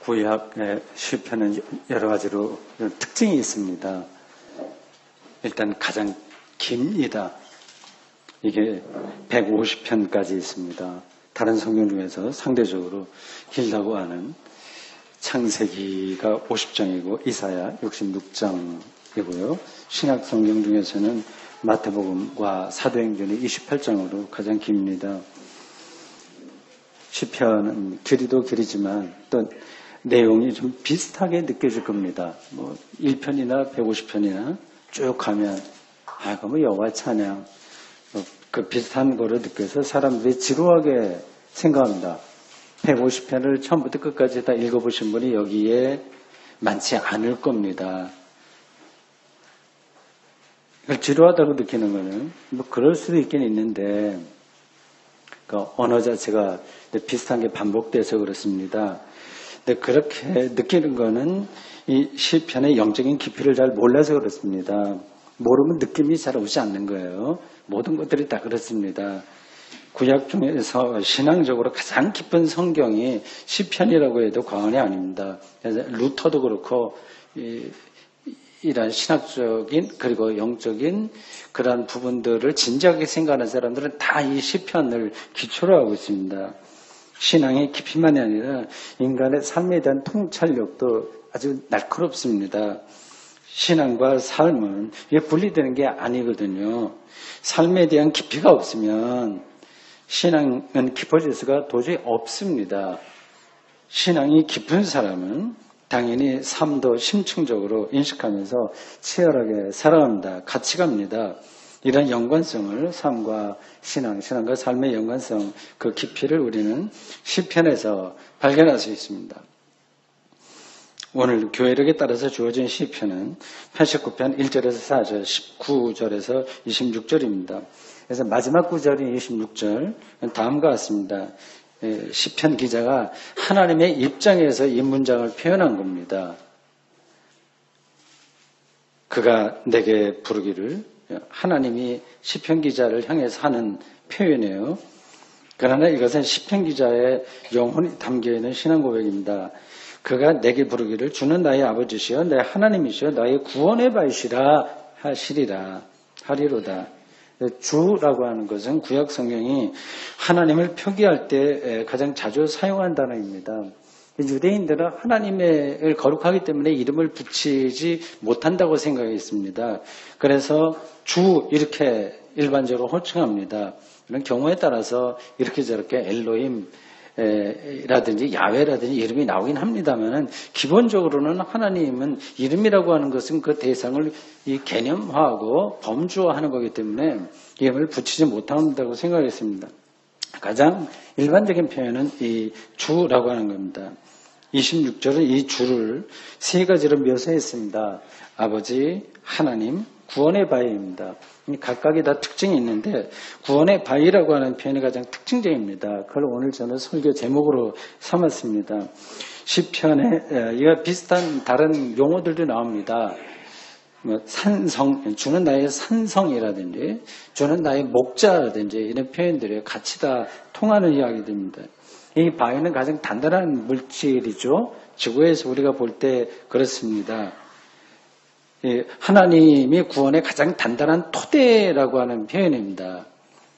구약의 시편은 여러 가지로 특징이 있습니다. 일단 가장 깁니다. 이게 150편까지 있습니다. 다른 성경 중에서 상대적으로 길다고 하는 창세기가 50장이고 이사야 66장이고요. 신약 성경 중에서는 마태복음과 사도행전이 28장으로 가장 깁니다. 시편은 길이도 길이지만 또 내용이 좀 비슷하게 느껴질 겁니다. 1편이나 150편이나 쭉 가면 그럼 여호와 찬양 그 비슷한 거를 느껴서 사람들이 지루하게 생각합니다. 150편을 처음부터 끝까지 다 읽어보신 분이 여기에 많지 않을 겁니다. 지루하다고 느끼는 거는 그럴 수도 있긴 있는데 그 언어 자체가 비슷한 게 반복돼서 그렇습니다. 근데 그렇게 느끼는 거는 이 시편의 영적인 깊이를 잘 몰라서 그렇습니다. 모르면 느낌이 잘 오지 않는 거예요. 모든 것들이 다 그렇습니다. 구약 중에서 신앙적으로 가장 깊은 성경이 시편이라고 해도 과언이 아닙니다. 그래서 루터도 그렇고 이런 신학적인 그리고 영적인 그런 부분들을 진지하게 생각하는 사람들은 다 이 시편을 기초로 하고 있습니다. 신앙의 깊이만이 아니라 인간의 삶에 대한 통찰력도 아주 날카롭습니다. 신앙과 삶은 이게 분리되는 게 아니거든요. 삶에 대한 깊이가 없으면 신앙은 깊어질 수가 도저히 없습니다. 신앙이 깊은 사람은 당연히 삶도 심층적으로 인식하면서 치열하게 살아갑니다. 같이 갑니다. 이런 연관성을 삶과 신앙과 삶의 연관성, 그 깊이를 우리는 시편에서 발견할 수 있습니다. 오늘 교회력에 따라서 주어진 시편은 89편 1절에서 4절, 19절에서 26절입니다. 그래서 마지막 구절인 26절, 다음과 같습니다. 시편 기자가 하나님의 입장에서 이 문장을 표현한 겁니다. 그가 내게 부르기를, 하나님이 시편 기자를 향해서 하는 표현이에요. 그러나 이것은 시편 기자의 영혼이 담겨있는 신앙 고백입니다. 그가 내게 부르기를 주는 나의 아버지시여 내 하나님이시여 나의 구원의 바이시라 하리로다. 주라고 하는 것은 구약 성경이 하나님을 표기할 때 가장 자주 사용한 단어입니다. 유대인들은 하나님을 거룩하기 때문에 이름을 붙이지 못한다고 생각했습니다. 그래서 주 이렇게 일반적으로 호칭합니다. 이런 경우에 따라서 이렇게 저렇게 엘로힘 라든지 야훼라든지 이름이 나오긴 합니다만 기본적으로는 하나님은 이름이라고 하는 것은 그 대상을 이 개념화하고 범주화하는 거기 때문에 이름을 붙이지 못한다고 생각했습니다. 가장 일반적인 표현은 이 주라고 하는 겁니다. 26절은 이 주를 세 가지로 묘사했습니다. 아버지, 하나님, 구원의 바위입니다. 각각이 다 특징이 있는데 구원의 바위라고 하는 표현이 가장 특징적입니다. 그걸 오늘 저는 설교 제목으로 삼았습니다. 시편에 이와 비슷한 다른 용어들도 나옵니다. 산성, 주는 나의 산성이라든지 주는 나의 목자라든지 이런 표현들이 같이 다 통하는 이야기들입니다. 이 바위는 가장 단단한 물질이죠. 지구에서 우리가 볼 때 그렇습니다. 하나님이 구원의 가장 단단한 토대라고 하는 표현입니다.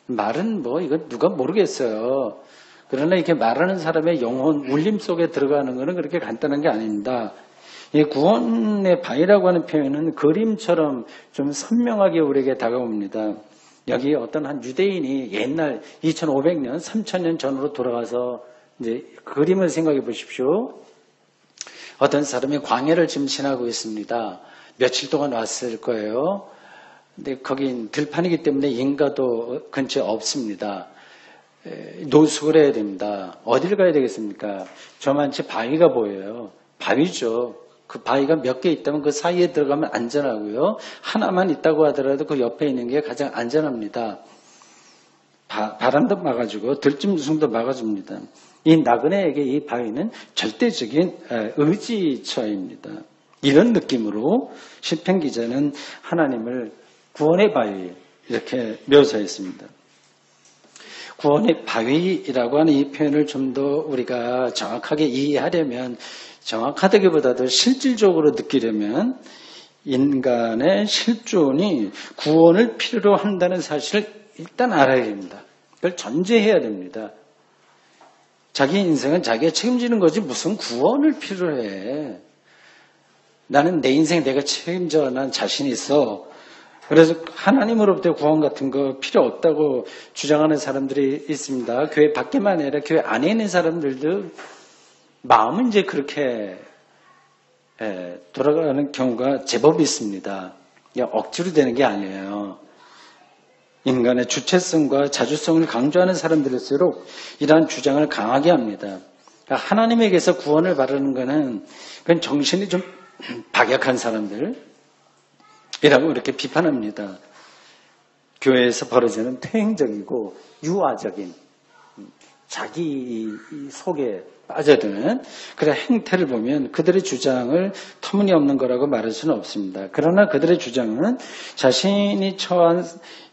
말은 이거 누가 모르겠어요. 그러나 이렇게 말하는 사람의 영혼, 울림 속에 들어가는 것은 그렇게 간단한 게 아닙니다. 이 구원의 바위라고 하는 표현은 그림처럼 좀 선명하게 우리에게 다가옵니다. 여기 어떤 한 유대인이 옛날 2500년, 3000년 전으로 돌아가서 이제 그림을 생각해 보십시오. 어떤 사람이 광야를 지금 지나고 있습니다. 며칠 동안 왔을 거예요. 근데 거긴 들판이기 때문에 인가도 근처에 없습니다. 노숙을 해야 됩니다. 어디를 가야 되겠습니까? 저만치 바위가 보여요. 바위죠. 그 바위가 몇 개 있다면 그 사이에 들어가면 안전하고요. 하나만 있다고 하더라도 그 옆에 있는 게 가장 안전합니다. 바람도 막아주고 들짐승도 막아줍니다. 이 나그네에게 이 바위는 절대적인 의지처입니다. 이런 느낌으로 시편 기자는 하나님을 구원의 바위 이렇게 묘사했습니다. 구원의 바위라고 하는 이 표현을 좀 더 우리가 정확하게 이해하려면 정확하다기보다도 실질적으로 느끼려면 인간의 실존이 구원을 필요로 한다는 사실을 일단 알아야 됩니다. 그걸 전제해야 됩니다. 자기 인생은 자기가 책임지는 거지 무슨 구원을 필요로 해. 나는 내 인생 내가 책임져. 난 자신 있어. 그래서 하나님으로부터 구원 같은 거 필요 없다고 주장하는 사람들이 있습니다. 교회 밖에만 아니라 교회 안에 있는 사람들도 마음은 이제 그렇게 돌아가는 경우가 제법 있습니다. 억지로 되는 게 아니에요. 인간의 주체성과 자주성을 강조하는 사람들일수록 이러한 주장을 강하게 합니다. 그러니까 하나님에게서 구원을 바라는 것은 그건 정신이 좀 박약한 사람들이라고 이렇게 비판합니다. 교회에서 벌어지는 퇴행적이고 유아적인 자기 속에 빠져드는 그런 행태를 보면 그들의 주장을 터무니없는 거라고 말할 수는 없습니다. 그러나 그들의 주장은 자신이 처한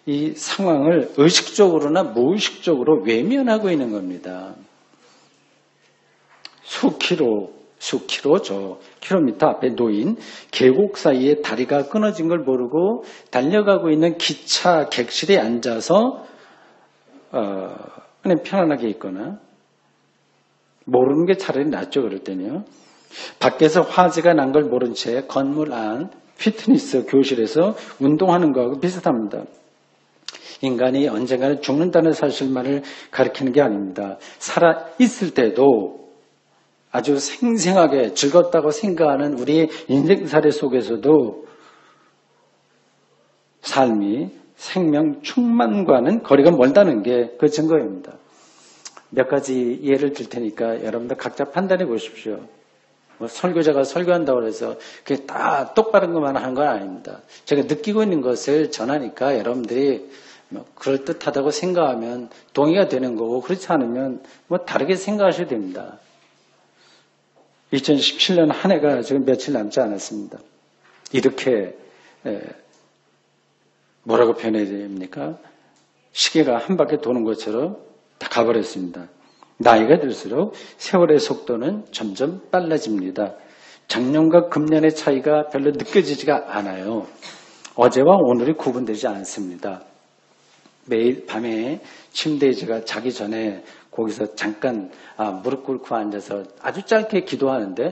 이 상황을 의식적으로나 무의식적으로 외면하고 있는 겁니다. 킬로미터 앞에 놓인 계곡 사이에 다리가 끊어진 걸 모르고 달려가고 있는 기차 객실에 앉아서 그냥 편안하게 있거나 모르는 게 차라리 낫죠. 그럴 때는요. 밖에서 화재가 난 걸 모른 채 건물 안 피트니스 교실에서 운동하는 거하고 비슷합니다. 인간이 언젠가는 죽는다는 사실만을 가리키는 게 아닙니다. 살아있을 때도 아주 생생하게 즐겁다고 생각하는 우리의 인생사례 속에서도 삶이 생명 충만과는 거리가 멀다는 게 그 증거입니다. 몇 가지 예를 들 테니까 여러분들 각자 판단해 보십시오. 설교자가 설교한다고 해서 그게 다 똑바른 것만 하는 건 아닙니다. 제가 느끼고 있는 것을 전하니까 여러분들이 그럴듯하다고 생각하면 동의가 되는 거고 그렇지 않으면 다르게 생각하셔도 됩니다. 2017년 한 해가 지금 며칠 남지 않았습니다. 이렇게 뭐라고 표현해야 됩니까? 시계가 한 바퀴 도는 것처럼 다 가버렸습니다. 나이가 들수록 세월의 속도는 점점 빨라집니다. 작년과 금년의 차이가 별로 느껴지지가 않아요. 어제와 오늘이 구분되지 않습니다. 매일 밤에 침대에 제가 자기 전에 거기서 잠깐 무릎 꿇고 앉아서 아주 짧게 기도하는데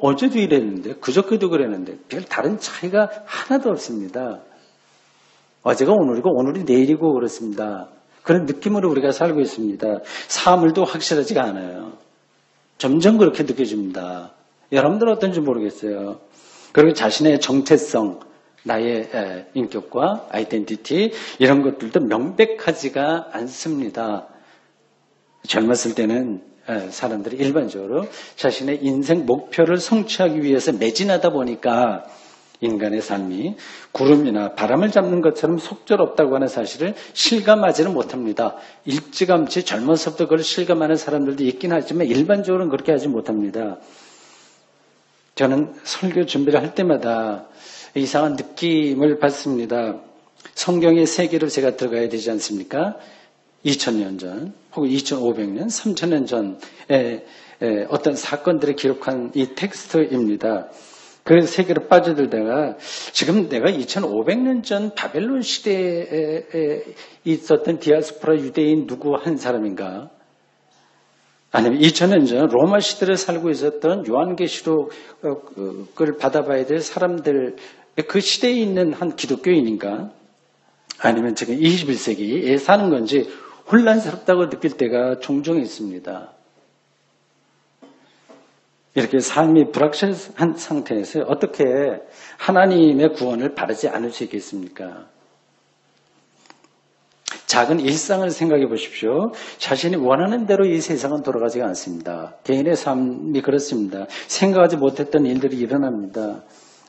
어제도 이랬는데 그저께도 그랬는데 별 다른 차이가 하나도 없습니다. 어제가 오늘이고 오늘이 내일이고 그렇습니다. 그런 느낌으로 우리가 살고 있습니다. 사물도 확실하지가 않아요. 점점 그렇게 느껴집니다. 여러분들은 어떤지 모르겠어요. 그리고 자신의 정체성, 나의 인격과 아이덴티티 이런 것들도 명백하지가 않습니다. 젊었을 때는 사람들이 일반적으로 자신의 인생 목표를 성취하기 위해서 매진하다 보니까 인간의 삶이 구름이나 바람을 잡는 것처럼 속절없다고 하는 사실을 실감하지는 못합니다. 일찌감치 젊어서부터 그걸 실감하는 사람들도 있긴 하지만 일반적으로는 그렇게 하지 못합니다. 저는 설교 준비를 할 때마다 이상한 느낌을 받습니다. 성경의 세계로 제가 들어가야 되지 않습니까? 2000년 전 혹은 2500년, 3000년 전에 어떤 사건들을 기록한 이 텍스트입니다. 그 세계로 빠져들다가 지금 내가 2500년 전 바벨론 시대에 있었던 디아스포라 유대인 누구 한 사람인가? 아니면 2000년 전 로마 시대를 살고 있었던 요한계시록을 받아봐야 될 사람들, 그 시대에 있는 한 기독교인인가? 아니면 지금 21세기에 사는 건지 혼란스럽다고 느낄 때가 종종 있습니다. 이렇게 삶이 불확실한 상태에서 어떻게 하나님의 구원을 바라지 않을 수 있겠습니까? 작은 일상을 생각해 보십시오. 자신이 원하는 대로 이 세상은 돌아가지가 않습니다. 개인의 삶이 그렇습니다. 생각하지 못했던 일들이 일어납니다.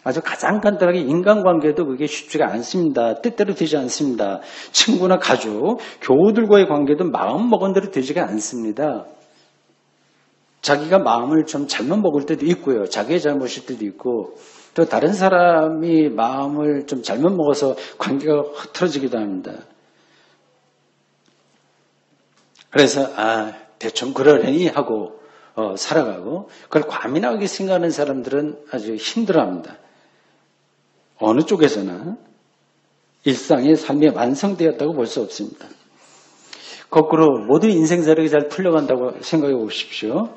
아주 가장 간단하게 인간관계도 그게 쉽지가 않습니다. 뜻대로 되지 않습니다. 친구나 가족, 교우들과의 관계도 마음먹은 대로 되지가 않습니다. 자기가 마음을 좀 잘못 먹을 때도 있고요. 자기의 잘못일 때도 있고 또 다른 사람이 마음을 좀 잘못 먹어서 관계가 흐트러지기도 합니다. 그래서 대충 그러려니 하고 살아가고 그걸 과민하게 생각하는 사람들은 아주 힘들어합니다. 어느 쪽에서나 일상의 삶이 완성되었다고 볼 수 없습니다. 거꾸로 모두 인생사력이 잘 풀려간다고 생각해 보십시오.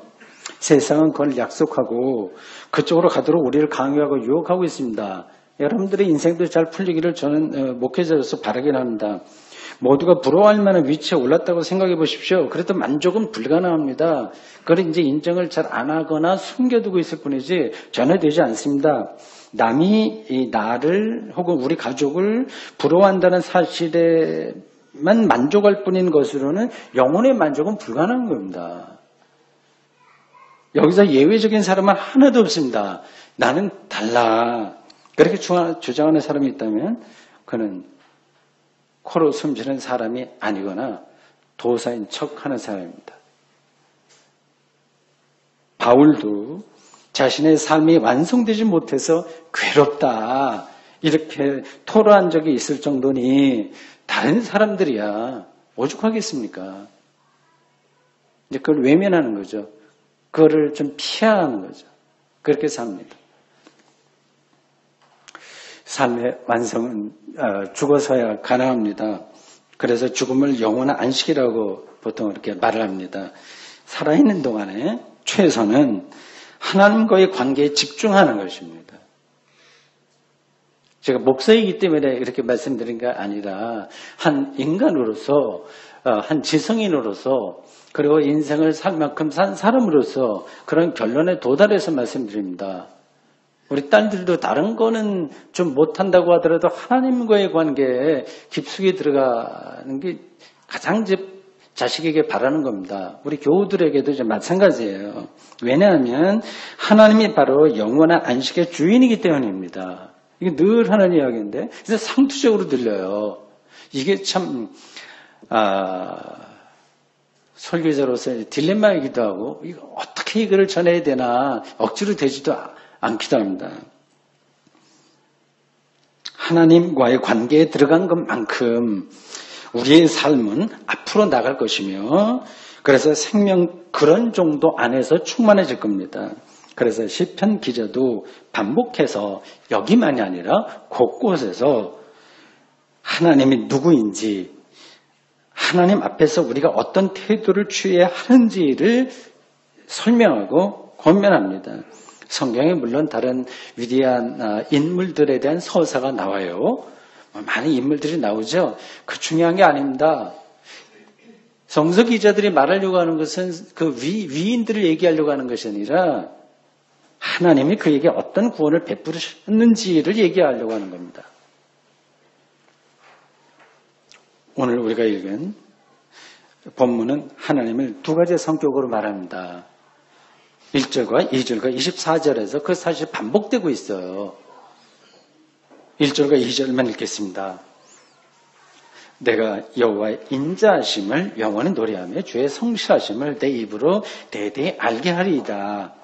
세상은 그걸 약속하고 그쪽으로 가도록 우리를 강요하고 유혹하고 있습니다. 여러분들의 인생도 잘 풀리기를 저는 목회자로서 바라긴 합니다. 모두가 부러워할 만한 위치에 올랐다고 생각해 보십시오. 그래도 만족은 불가능합니다. 그걸 이제 인정을 잘 안 하거나 숨겨두고 있을 뿐이지 전혀 되지 않습니다. 남이 나를 혹은 우리 가족을 부러워한다는 사실에만 만족할 뿐인 것으로는 영혼의 만족은 불가능한 겁니다. 여기서 예외적인 사람은 하나도 없습니다. 나는 달라. 그렇게 주장하는 사람이 있다면 그는 코로 숨쉬는 사람이 아니거나 도사인 척하는 사람입니다. 바울도 자신의 삶이 완성되지 못해서 괴롭다 이렇게 토로한 적이 있을 정도니 다른 사람들이야 오죽하겠습니까? 이제 그걸 외면하는 거죠. 그거를 좀 피하는 거죠. 그렇게 삽니다. 삶의 완성은 죽어서야 가능합니다. 그래서 죽음을 영원한 안식이라고 보통 이렇게 말을 합니다. 살아있는 동안에 최선은 하나님과의 관계에 집중하는 것입니다. 제가 목사이기 때문에 이렇게 말씀드린 게 아니라 한 인간으로서 한 지성인으로서 그리고 인생을 살 만큼 산 사람으로서 그런 결론에 도달해서 말씀드립니다. 우리 딸들도 다른 거는 좀 못한다고 하더라도 하나님과의 관계에 깊숙이 들어가는 게 가장 자식에게 바라는 겁니다. 우리 교우들에게도 좀 마찬가지예요. 왜냐하면 하나님이 바로 영원한 안식의 주인이기 때문입니다. 이게 늘 하는 이야기인데 그래서 상투적으로 들려요. 이게 참 설교자로서 딜레마이기도 하고 이거 어떻게 이거를 전해야 되나 억지로 되지도 않기도 합니다. 하나님과의 관계에 들어간 것만큼 우리의 삶은 앞으로 나갈 것이며 그래서 생명 그런 정도 안에서 충만해질 겁니다. 그래서 시편 기자도 반복해서 여기만이 아니라 곳곳에서 하나님이 누구인지 하나님 앞에서 우리가 어떤 태도를 취해야 하는지를 설명하고 권면합니다. 성경에 물론 다른 위대한 인물들에 대한 서사가 나와요. 많은 인물들이 나오죠. 그 중요한 게 아닙니다. 성서 기자들이 말하려고 하는 것은 그 위인들을 얘기하려고 하는 것이 아니라 하나님이 그에게 어떤 구원을 베푸셨는지를 얘기하려고 하는 겁니다. 오늘 우리가 읽은 본문은 하나님을 두 가지 성격으로 말합니다. 1절과 2절과 24절에서 그 사실 반복되고 있어요. 1절과 2절만 읽겠습니다. 내가 여호와의 인자하심을 영원히 노래하며 주의 성실하심을 내 입으로 대대히 알게 하리이다.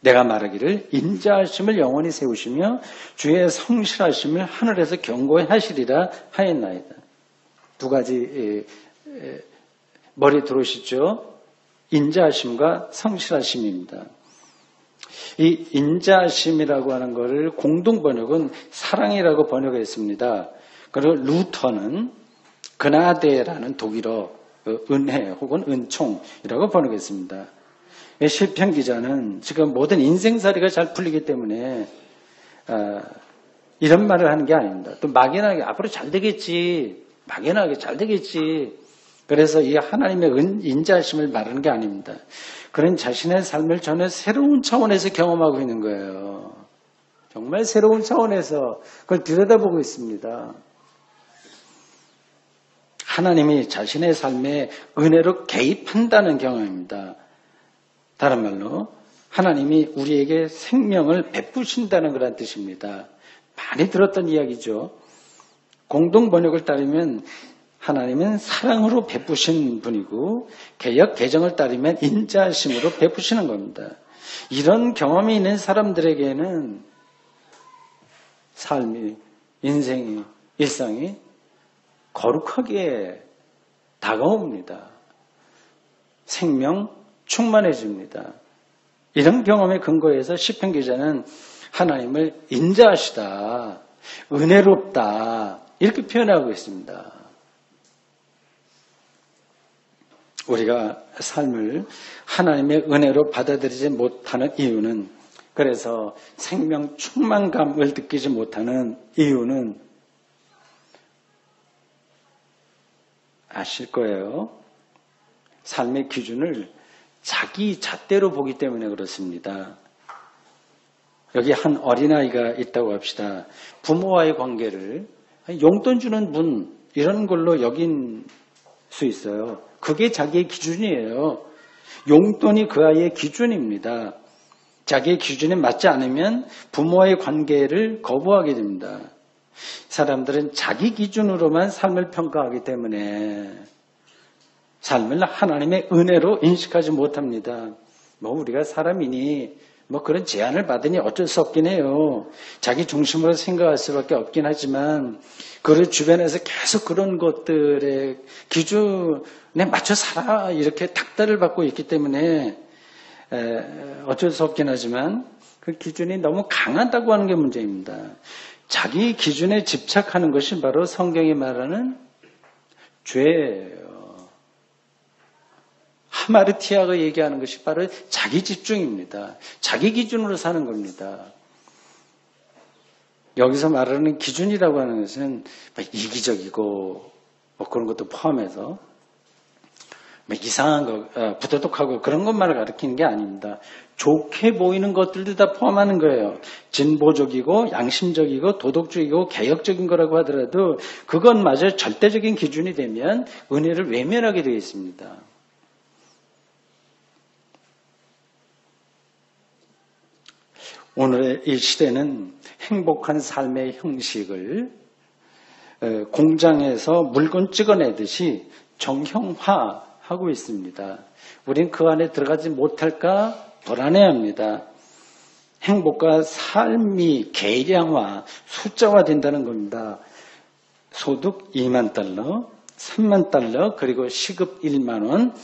내가 말하기를 인자하심을 영원히 세우시며 주의 성실하심을 하늘에서 경고히 하시리라 하였나이다. 두 가지 머리에 들어오시죠? 인자하심과 성실하심입니다. 이 인자하심이라고 하는 것을 공동 번역은 사랑이라고 번역했습니다. 그리고 루터는 그나데라는 독일어 은혜 혹은 은총이라고 번역했습니다. 시편 기자는 지금 모든 인생살이가 잘 풀리기 때문에 이런 말을 하는 게 아닙니다. 또 막연하게 앞으로 잘 되겠지, 막연하게 잘 되겠지. 그래서 이 하나님의 인자하심을 말하는 게 아닙니다. 그런 자신의 삶을 전혀 새로운 차원에서 경험하고 있는 거예요. 정말 새로운 차원에서 그걸 들여다보고 있습니다. 하나님이 자신의 삶에 은혜로 개입한다는 경험입니다. 다른 말로 하나님이 우리에게 생명을 베푸신다는 그런 뜻입니다. 많이 들었던 이야기죠. 공동 번역을 따르면 하나님은 사랑으로 베푸신 분이고 개역 개정을 따르면 인자하심으로 베푸시는 겁니다. 이런 경험이 있는 사람들에게는 삶이, 인생이, 일상이 거룩하게 다가옵니다. 생명 충만해집니다. 이런 경험에 근거해서 시편 기자는 하나님을 인자하시다, 은혜롭다 이렇게 표현하고 있습니다. 우리가 삶을 하나님의 은혜로 받아들이지 못하는 이유는, 그래서 생명 충만감을 느끼지 못하는 이유는 아실 거예요. 삶의 기준을 자기 잣대로 보기 때문에 그렇습니다. 여기 한 어린아이가 있다고 합시다. 부모와의 관계를 용돈 주는 분 이런 걸로 여긴 수 있어요. 그게 자기의 기준이에요. 용돈이 그 아이의 기준입니다. 자기의 기준에 맞지 않으면 부모와의 관계를 거부하게 됩니다. 사람들은 자기 기준으로만 삶을 평가하기 때문에 삶을 하나님의 은혜로 인식하지 못합니다. 우리가 사람이니 그런 제한을 받으니 어쩔 수 없긴 해요. 자기 중심으로 생각할 수밖에 없긴 하지만 그 주변에서 계속 그런 것들의 기준에 맞춰 살아 이렇게 닥달을 받고 있기 때문에 어쩔 수 없긴 하지만 그 기준이 너무 강하다고 하는 게 문제입니다. 자기 기준에 집착하는 것이 바로 성경이 말하는 죄예요. 하마르티아가 얘기하는 것이 바로 자기 집중입니다. 자기 기준으로 사는 겁니다. 여기서 말하는 기준이라고 하는 것은 이기적이고 그런 것도 포함해서 이상한 거, 부도덕하고 그런 것만을 가리키는 게 아닙니다. 좋게 보이는 것들도 다 포함하는 거예요. 진보적이고 양심적이고 도덕적이고 개혁적인 거라고 하더라도 그것마저 절대적인 기준이 되면 은혜를 외면하게 되어 있습니다. 오늘의 이 시대는 행복한 삶의 형식을 공장에서 물건 찍어내듯이 정형화하고 있습니다. 우린 그 안에 들어가지 못할까 불안해합니다. 행복과 삶이 계량화, 숫자화 된다는 겁니다. 소득 2만 달러, 3만 달러, 그리고 시급 1만 원,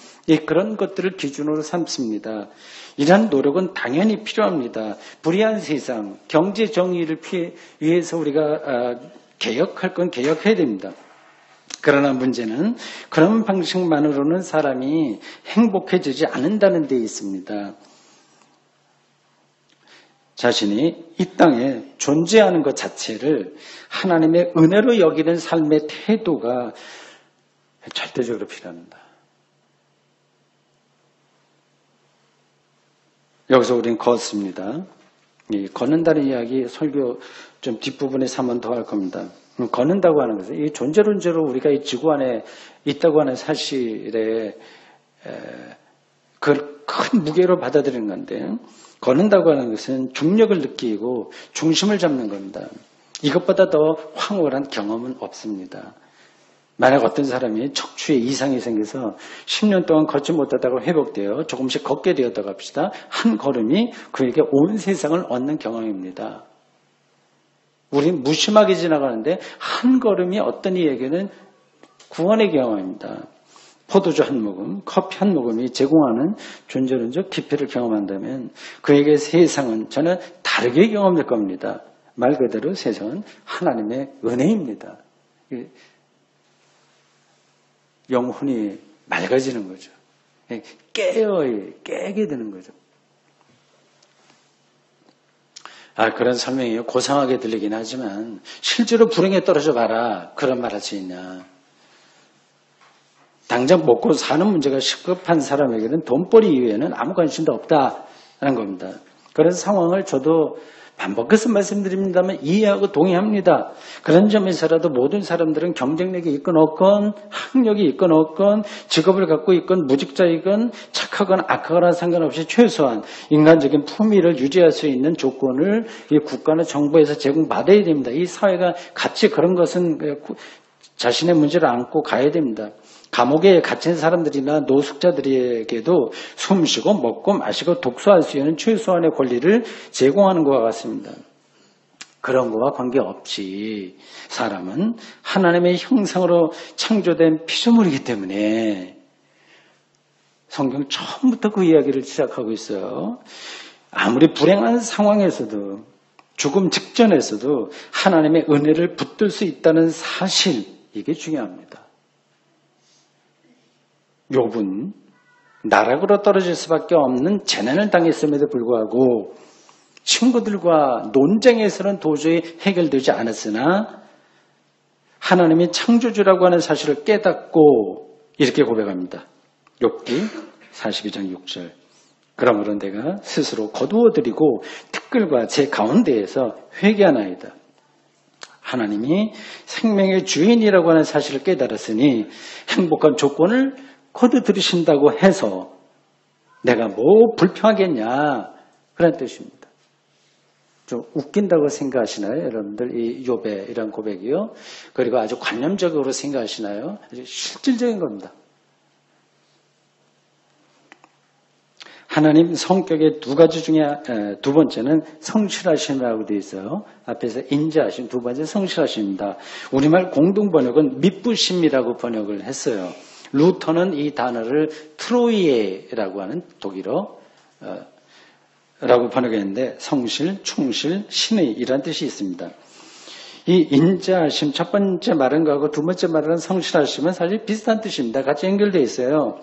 그런 것들을 기준으로 삼습니다. 이러한 노력은 당연히 필요합니다. 불의한 세상, 경제 정의를 위해서 우리가 개혁할 건 개혁해야 됩니다. 그러나 문제는 그런 방식만으로는 사람이 행복해지지 않는다는 데 있습니다. 자신이 이 땅에 존재하는 것 자체를 하나님의 은혜로 여기는 삶의 태도가 절대적으로 필요합니다. 여기서 우리는 걷습니다. 이 걷는다는 이야기 설교 좀 뒷부분에서 한 번 더 할 겁니다. 걷는다고 하는 것은 이 존재론적으로 우리가 이 지구 안에 있다고 하는 사실에 그걸 큰 무게로 받아들이는 건데, 걷는다고 하는 것은 중력을 느끼고 중심을 잡는 겁니다. 이것보다 더 황홀한 경험은 없습니다. 만약 어떤 사람이 척추에 이상이 생겨서 10년 동안 걷지 못하다가 회복되어 조금씩 걷게 되었다고 합시다. 한 걸음이 그에게 온 세상을 얻는 경험입니다. 우린 무심하게 지나가는데 한 걸음이 어떤 이에게는 구원의 경험입니다. 포도주 한 모금, 커피 한 모금이 제공하는 존재론적 깊이를 경험한다면 그에게 세상은 저는 다르게 경험될 겁니다. 말 그대로 세상은 하나님의 은혜입니다. 영혼이 맑아지는 거죠. 깨게 되는 거죠. 그런 설명이 고상하게 들리긴 하지만 실제로 불행에 떨어져 봐라. 그런 말 할 수 있냐. 당장 먹고 사는 문제가 시급한 사람에게는 돈벌이 이외에는 아무 관심도 없다는 겁니다. 그런 상황을 저도 반복해서 말씀드립니다만 이해하고 동의합니다. 그런 점에서라도 모든 사람들은 경쟁력이 있건 없건 학력이 있건 없건 직업을 갖고 있건 무직자이건 착하거나 악하거나 상관없이 최소한 인간적인 품위를 유지할 수 있는 조건을 이 국가나 정부에서 제공받아야 됩니다. 이 사회가 같이 그런 것은 자신의 문제를 안고 가야 됩니다. 감옥에 갇힌 사람들이나 노숙자들에게도 숨쉬고 먹고 마시고 독서할 수 있는 최소한의 권리를 제공하는 것과 같습니다. 그런 것과 관계없이 사람은 하나님의 형상으로 창조된 피조물이기 때문에 성경 처음부터 그 이야기를 시작하고 있어요. 아무리 불행한 상황에서도 죽음 직전에서도 하나님의 은혜를 붙들 수 있다는 사실, 이게 중요합니다. 욥은 나락으로 떨어질 수밖에 없는 재난을 당했음에도 불구하고 친구들과 논쟁에서는 도저히 해결되지 않았으나 하나님이 창조주라고 하는 사실을 깨닫고 이렇게 고백합니다. 욥기 42장 6절. 그러므로 내가 스스로 거두어드리고 티끌과 제 가운데에서 회개하나이다. 하나님이 생명의 주인이라고 하는 사실을 깨달았으니 행복한 조건을 거두들이신다고 해서 내가 뭐 불평하겠냐, 그런 뜻입니다. 좀 웃긴다고 생각하시나요? 여러분들 이 욥의 이런 고백이요. 그리고 아주 관념적으로 생각하시나요? 아주 실질적인 겁니다. 하나님 성격의 두 가지 중에 두 번째는 성실하심이라고 되어 있어요. 앞에서 인자하심, 두 번째 성실하심입니다. 우리말 공동번역은 미쁘심이라고 번역을 했어요. 루터는 이 단어를 트로이에라고 하는 독일어 라고 번역했는데 성실, 충실, 신의 이란 뜻이 있습니다. 이 인자하심, 첫 번째 말은 거하고 두 번째 말은 성실하심은 사실 비슷한 뜻입니다. 같이 연결되어 있어요.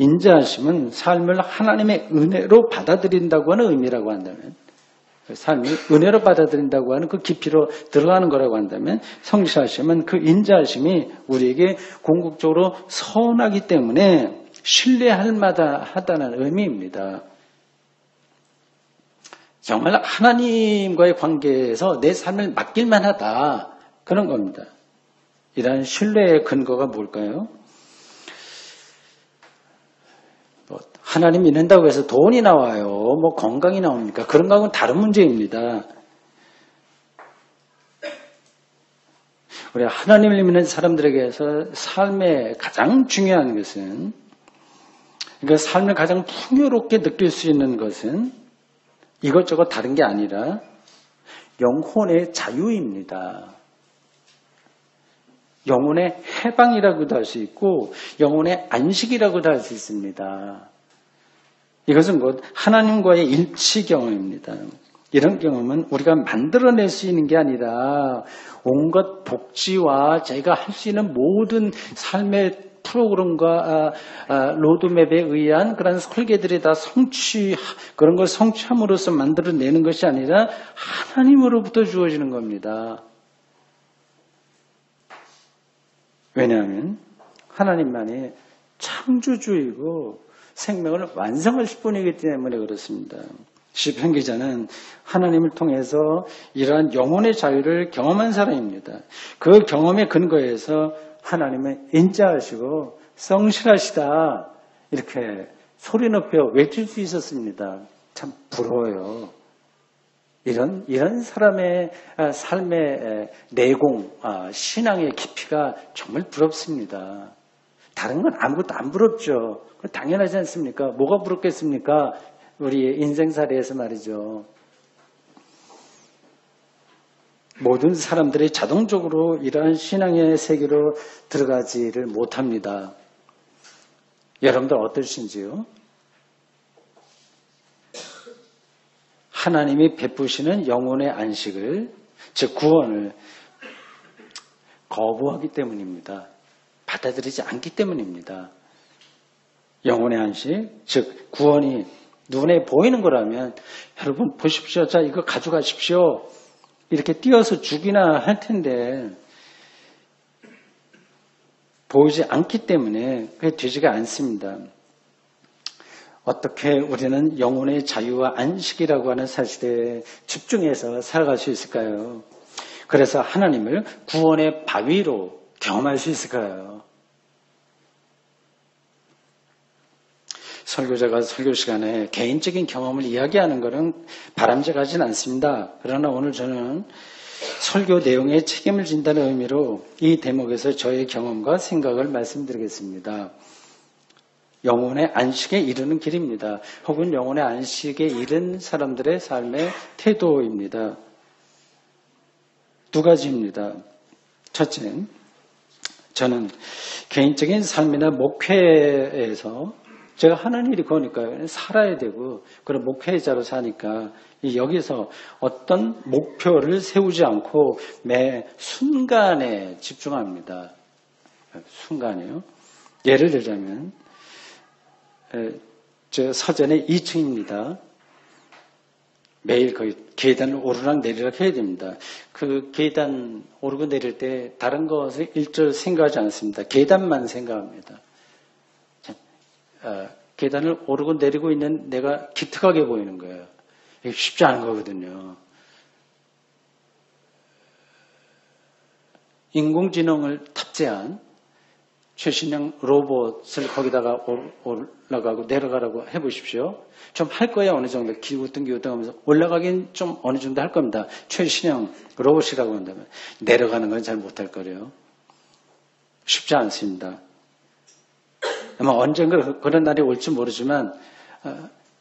인자하심은 삶을 하나님의 은혜로 받아들인다고 하는 의미라고 한다면, 삶이 은혜로 받아들인다고 하는 그 깊이로 들어가는 거라고 한다면, 성실하심은 그 인자하심이 우리에게 궁극적으로 선하기 때문에 신뢰할 만하다는 의미입니다. 정말 하나님과의 관계에서 내 삶을 맡길만 하다, 그런 겁니다. 이러한 신뢰의 근거가 뭘까요? 하나님 믿는다고 해서 돈이 나와요. 뭐 건강이 나옵니까? 그런 거하고는 다른 문제입니다. 우리 하나님을 믿는 사람들에게서 삶의 가장 중요한 것은, 그러니까 삶을 가장 풍요롭게 느낄 수 있는 것은 이것저것 다른 게 아니라 영혼의 자유입니다. 영혼의 해방이라고도 할 수 있고 영혼의 안식이라고도 할 수 있습니다. 이것은 곧 하나님과의 일치 경험입니다. 이런 경험은 우리가 만들어낼 수 있는 게 아니라 온갖 복지와 저희가 할 수 있는 모든 삶의 프로그램과 로드맵에 의한 그런 설계들이 다 그런 걸 성취함으로써 만들어내는 것이 아니라 하나님으로부터 주어지는 겁니다. 왜냐하면 하나님만이 창조주이고 생명을 완성하실 분이기 때문에 그렇습니다. 시편 기자는 하나님을 통해서 이러한 영혼의 자유를 경험한 사람입니다. 그 경험의 근거에서 하나님은 인자하시고 성실하시다, 이렇게 소리 높여 외칠 수 있었습니다. 참 부러워요. 이런 사람의 삶의 내공, 신앙의 깊이가 정말 부럽습니다. 다른 건 아무것도 안 부럽죠. 당연하지 않습니까? 뭐가 부럽겠습니까? 우리 인생살이에서 말이죠. 모든 사람들이 자동적으로 이러한 신앙의 세계로 들어가지를 못합니다. 여러분들 어떠신지요? 하나님이 베푸시는 영혼의 안식을, 즉 구원을 거부하기 때문입니다. 받아들이지 않기 때문입니다. 영혼의 안식, 즉 구원이 눈에 보이는 거라면 여러분 보십시오. 자, 이거 가져가십시오. 이렇게 띄어서 주기나 할 텐데 보이지 않기 때문에 그게 되지가 않습니다. 어떻게 우리는 영혼의 자유와 안식이라고 하는 사실에 집중해서 살아갈 수 있을까요? 그래서 하나님을 구원의 바위로 경험할 수 있을까요? 설교자가 설교 시간에 개인적인 경험을 이야기하는 것은 바람직하진 않습니다. 그러나 오늘 저는 설교 내용에 책임을 진다는 의미로 이 대목에서 저의 경험과 생각을 말씀드리겠습니다. 영혼의 안식에 이르는 길입니다. 혹은 영혼의 안식에 이른 사람들의 삶의 태도입니다. 두 가지입니다. 첫째, 저는 개인적인 삶이나 목회에서 제가 하는 일이 그거니까요. 살아야 되고, 그런 목회자로 사니까 여기서 어떤 목표를 세우지 않고 매 순간에 집중합니다. 순간이요. 예를 들자면 저 서전에 2층입니다. 매일 거의 계단을 오르락 내리락 해야 됩니다. 그 계단 오르고 내릴 때 다른 것을 일절 생각하지 않습니다. 계단만 생각합니다. 계단을 오르고 내리고 있는 내가 기특하게 보이는 거예요. 이게 쉽지 않은 거거든요. 인공지능을 탑재한 최신형 로봇을 거기다가 올라가고 내려가라고 해보십시오. 좀 할 거야 어느 정도 기우뚱 하면서 올라가긴 좀 어느 정도 할 겁니다. 최신형 로봇이라고 한다면 내려가는 건 잘 못할 거래요. 쉽지 않습니다. 아마 언젠가 그런 날이 올지 모르지만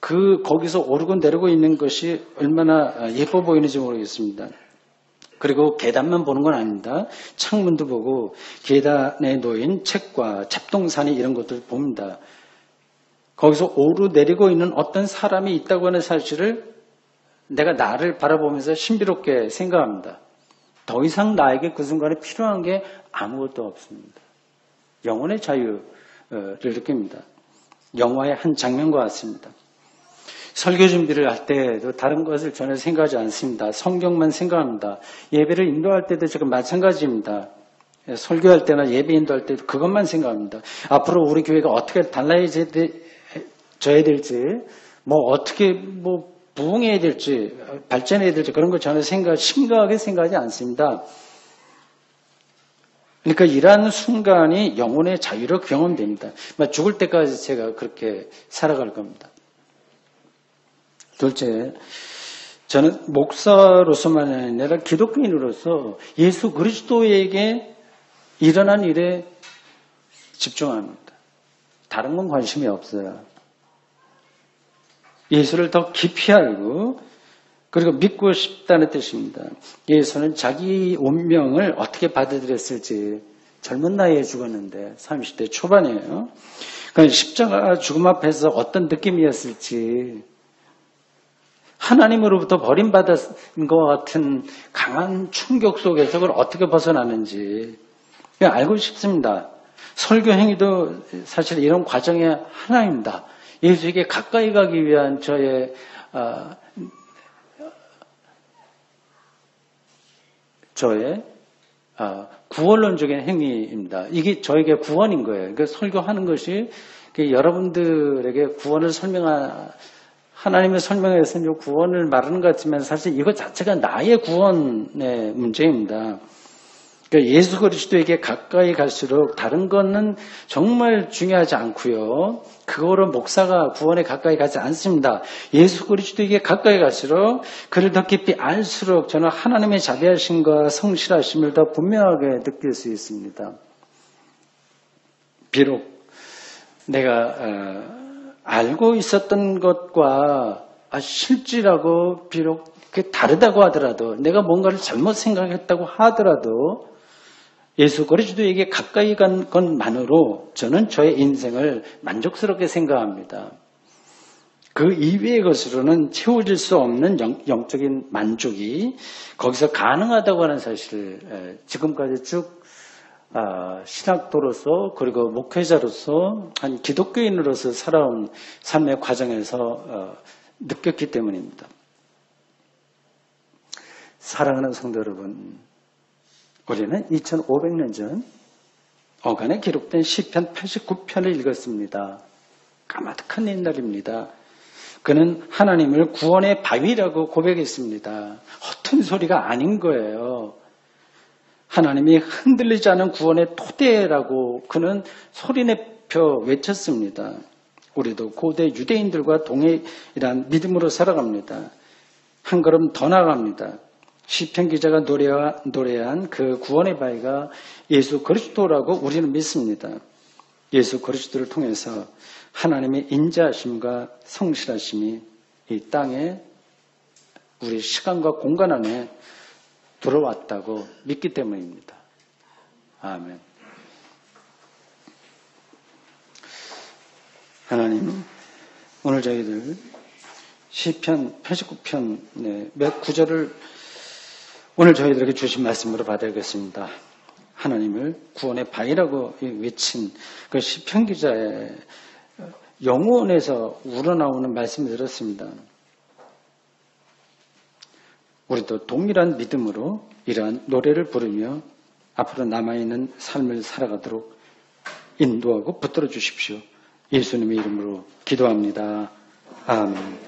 거기서 오르고 내리고 있는 것이 얼마나 예뻐 보이는지 모르겠습니다. 그리고 계단만 보는 건 아닙니다. 창문도 보고 계단에 놓인 책과 잡동사니 이런 것들 봅니다. 거기서 오르내리고 있는 어떤 사람이 있다고 하는 사실을 내가 나를 바라보면서 신비롭게 생각합니다. 더 이상 나에게 그 순간에 필요한 게 아무것도 없습니다. 영혼의 자유를 느낍니다. 영화의 한 장면과 같습니다. 설교 준비를 할 때도 다른 것을 전혀 생각하지 않습니다. 성경만 생각합니다. 예배를 인도할 때도 지금 마찬가지입니다. 설교할 때나 예배 인도할 때도 그것만 생각합니다. 앞으로 우리 교회가 어떻게 달라져야 될지, 어떻게 부흥해야 될지, 발전해야 될지 그런 걸 전혀 심각하게 생각하지 않습니다. 그러니까 일하는 순간이 영혼의 자유로 경험됩니다. 죽을 때까지 제가 그렇게 살아갈 겁니다. 둘째, 저는 목사로서만 아니라 기독교인으로서 예수 그리스도에게 일어난 일에 집중합니다. 다른 건 관심이 없어요. 예수를 더 깊이 알고 그리고 믿고 싶다는 뜻입니다. 예수는 자기 운명을 어떻게 받아들였을지 젊은 나이에 죽었는데 30대 초반이에요. 그러니까 십자가 죽음 앞에서 어떤 느낌이었을지 하나님으로부터 버림받은 것 같은 강한 충격 속에서 그걸 어떻게 벗어나는지 그냥 알고 싶습니다. 설교 행위도 사실 이런 과정의 하나입니다. 예수에게 가까이 가기 위한 저의 구원론적인 행위입니다. 이게 저에게 구원인 거예요. 그러니까 설교하는 것이 여러분들에게 구원을 하나님의 설명에서 구원을 말하는 것 같지만 사실 이것 자체가 나의 구원의 문제입니다. 그러니까 예수 그리스도에게 가까이 갈수록 다른 거는 정말 중요하지 않고요. 그거로 목사가 구원에 가까이 가지 않습니다. 예수 그리스도에게 가까이 갈수록 그를 더 깊이 알수록 저는 하나님의 자비하심과 성실하심을 더 분명하게 느낄 수 있습니다. 비록 내가 알고 있었던 것과 실질하고 비록 그게 다르다고 하더라도 내가 뭔가를 잘못 생각했다고 하더라도 예수 그리스도에게 가까이 간 것만으로 저는 저의 인생을 만족스럽게 생각합니다. 그 이외의 것으로는 채워질 수 없는 영적인 만족이 거기서 가능하다고 하는 사실을 지금까지 쭉 신학도로서 그리고 목회자로서 한 기독교인으로서 살아온 삶의 과정에서 느꼈기 때문입니다. 사랑하는 성도 여러분, 우리는 2500년 전 어간에 기록된 시편 89편을 읽었습니다. 까마득한 옛날입니다. 그는 하나님을 구원의 바위라고 고백했습니다. 허튼 소리가 아닌 거예요. 하나님이 흔들리지 않은 구원의 토대라고 그는 소리내며 외쳤습니다. 우리도 고대 유대인들과 동일한 믿음으로 살아갑니다. 한 걸음 더 나아갑니다. 시편 기자가 노래한 그 구원의 바위가 예수 그리스도라고 우리는 믿습니다. 예수 그리스도를 통해서 하나님의 인자하심과 성실하심이 이 땅에 우리 시간과 공간 안에 들어왔다고 믿기 때문입니다. 아멘. 하나님, 오늘 저희들 시편 89편 몇 구절을 오늘 저희들에게 주신 말씀으로 받아야겠습니다. 하나님을 구원의 바위라고 외친 그 시편 기자의 영혼에서 우러나오는 말씀을 들었습니다. 우리도 동일한 믿음으로 이러한 노래를 부르며 앞으로 남아있는 삶을 살아가도록 인도하고 붙들어 주십시오. 예수님의 이름으로 기도합니다. 아멘.